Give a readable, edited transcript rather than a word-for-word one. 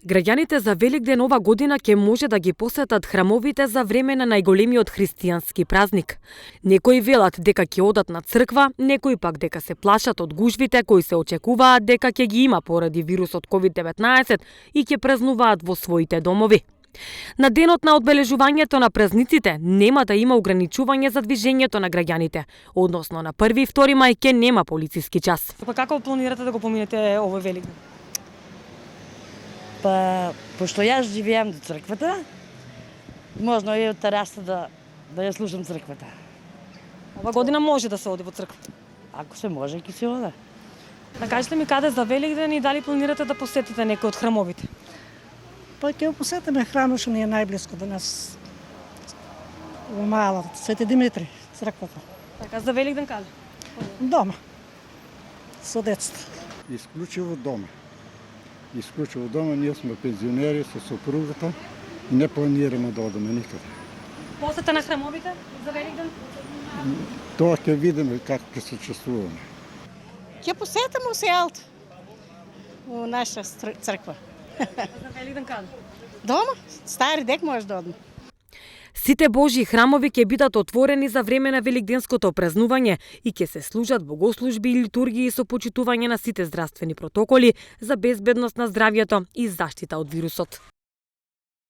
Граѓаните за Великден ова година ќе може да ги посетат храмовите за време на најголемиот христијански празник. Некои велат дека ќе одат на црква, некои пак дека се плашат од гужвите кои се очекуваат дека ќе ги има поради вирусот COVID-19 и ќе празнуваат во своите домови. На денот на одбележувањето на празниците нема да има ограничување за движењето на граѓаните, односно на 1 и 2 мај ќе нема полициски час. Па како планирате да го поминете овој Великден? Па, пошто јас живеам до црквата, можно и од терасата да ја слушам црквата. Ова година може да се оди во црква. Ако се може, ќе се ода. Да кажете ми каде за Великден и дали планирате да посетите некој од храмовите? Па ќе посетиме храмот што ни е најблиско до нас. Во Мала, Свети Димитри, црквата. Така за Великден каде? Дома. Со децата. Исклучиво дома. Исклучиво дома, ние сме пензионери со сопругата и не планираме да одиме никаде. Посета на храмовите за Великден? Тоа ќе видиме како ќе се чувствуваме. Ќе посетиме селото. У наша црква. За Великден каде? Дома, стари дек може да одиме. Сите Божји храмови ќе бидат отворени за време на великденското празнување и ќе се служат богослужби и литургии со почитување на сите здравствени протоколи за безбедност на здравјето и заштита од вирусот.